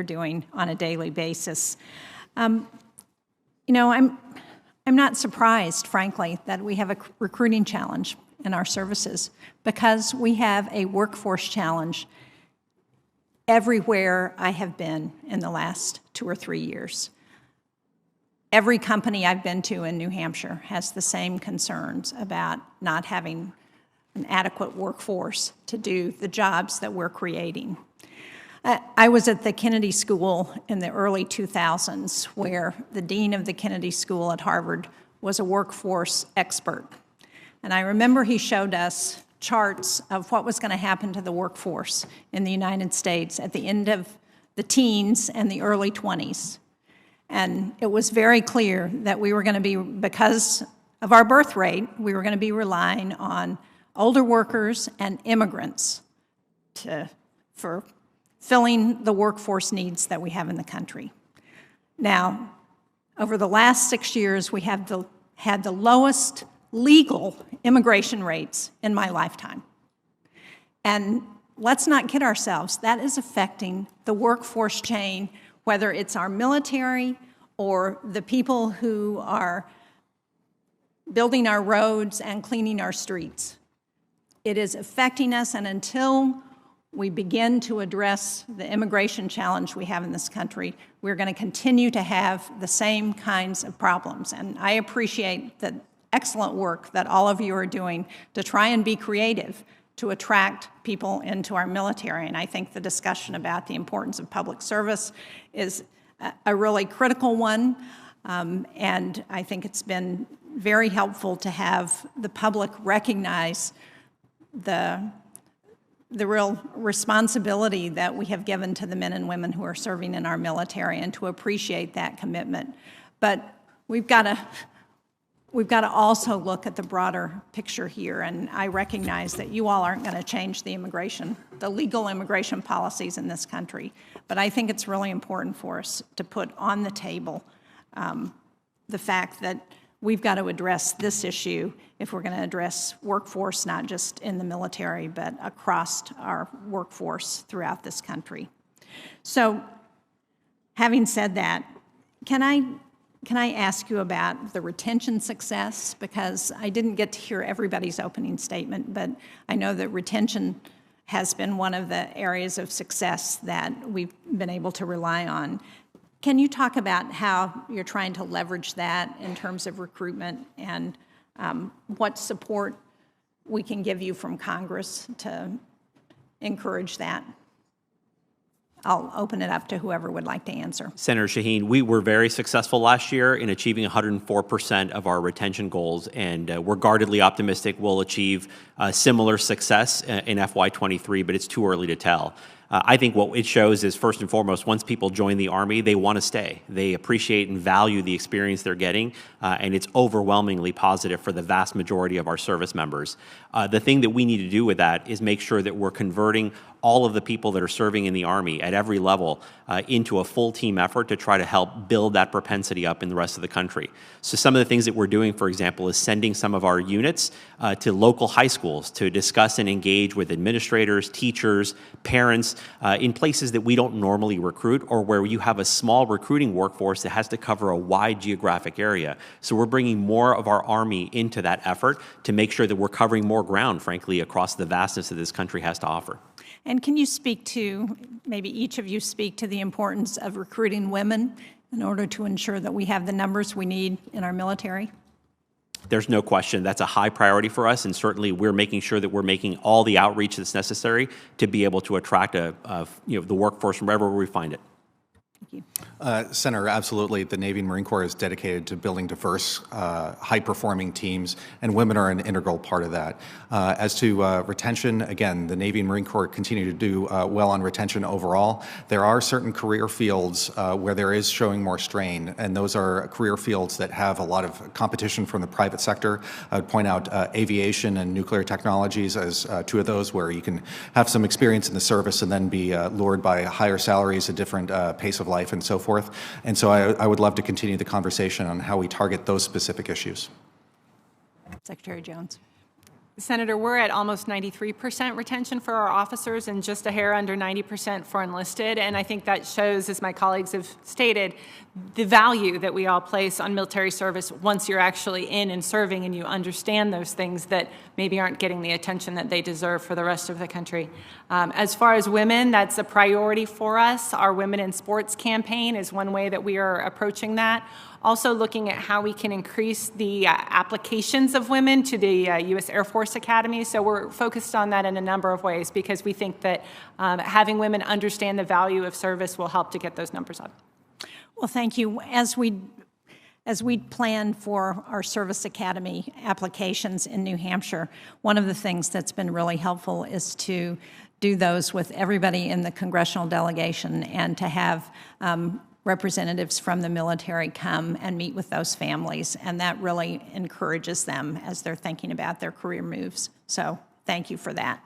doing on a daily basis. You know, I'm not surprised, frankly, that we have a recruiting challenge in our services because we have a workforce challenge everywhere I have been in the last 2 or 3 years. Every company I've been to in New Hampshire has the same concerns about not having an adequate workforce to do the jobs that we're creating. I was at the Kennedy School in the early 2000s, where the dean of the Kennedy School at Harvard was a workforce expert. And I remember he showed us charts of what was going to happen to the workforce in the United States at the end of the teens and the early 20s. And it was very clear that we were going to be, because of our birth rate, we were going to be relying on older workers and immigrants for filling the workforce needs that we have in the country. Now, over the last 6 years, we have had the lowest legal immigration rates in my lifetime. And let's not kid ourselves, that is affecting the workforce chain, whether it's our military or the people who are building our roads and cleaning our streets. It is affecting us, and until we begin to address the immigration challenge we have in this country, we're going to continue to have the same kinds of problems. And I appreciate the excellent work that all of you are doing to try and be creative to attract people into our military. And I think the discussion about the importance of public service is a really critical one. And I think it's been very helpful to have the public recognize the real responsibility that we have given to the men and women who are serving in our military, and to appreciate that commitment. But we've got to also look at the broader picture here, and I recognize that you all aren't going to change the legal immigration policies in this country, but I think it's really important for us to put on the table the fact that we've got to address this issue if we're going to address workforce, not just in the military, but across our workforce throughout this country. So, having said that, can I ask you about the retention success? Because I didn't get to hear everybody's opening statement, but I know that retention has been one of the areas of success that we've been able to rely on. Can you talk about how you're trying to leverage that in terms of recruitment, and what support we can give you from Congress to encourage that? I'll open it up to whoever would like to answer. Senator Shaheen, we were very successful last year in achieving 104% of our retention goals, and we're guardedly optimistic we'll achieve similar success in FY23, but it's too early to tell. I think what it shows is, first and foremost, once people join the Army, they want to stay. They appreciate and value the experience they're getting, and it's overwhelmingly positive for the vast majority of our service members. The thing that we need to do with that is make sure that we're converting all of the people that are serving in the Army at every level into a full team effort to try to help build that propensity up in the rest of the country. So some of the things that we're doing, for example, is sending some of our units to local high schools to discuss and engage with administrators, teachers, parents, in places that we don't normally recruit, or where you have a small recruiting workforce that has to cover a wide geographic area. So we're bringing more of our Army into that effort to make sure that we're covering more ground, frankly, across the vastness that this country has to offer. And can you speak to, maybe each of you speak to the importance of recruiting women in order to ensure that we have the numbers we need in our military? There's no question that's a high priority for us, and certainly we're making sure that we're making all the outreach that's necessary to be able to attract the workforce from wherever we find it. Thank you. Senator, absolutely. The Navy and Marine Corps is dedicated to building diverse, high-performing teams, and women are an integral part of that. As to retention, again, the Navy and Marine Corps continue to do well on retention overall. There are certain career fields where there is showing more strain, and those are career fields that have a lot of competition from the private sector. I would point out aviation and nuclear technologies as two of those where you can have some experience in the service and then be lured by higher salaries, a different pace of life, and so forth. And so I would love to continue the conversation on how we target those specific issues. Secretary Jones. Senator, we're at almost 93% retention for our officers and just a hair under 90% for enlisted. And I think that shows, as my colleagues have stated, the value that we all place on military service once you're actually in and serving and you understand those things that maybe aren't getting the attention that they deserve for the rest of the country. As far as women, that's a priority for us. Our Women in Sports campaign is one way that we are approaching that. Also looking at how we can increase the applications of women to the U.S. Air Force Academy. So we're focused on that in a number of ways because we think that having women understand the value of service will help to get those numbers up. Well, thank you. As we plan for our Service Academy applications in New Hampshire, one of the things that's been really helpful is to do those with everybody in the congressional delegation and to have representatives from the military come and meet with those families, and that really encourages them as they're thinking about their career moves. So thank you for that.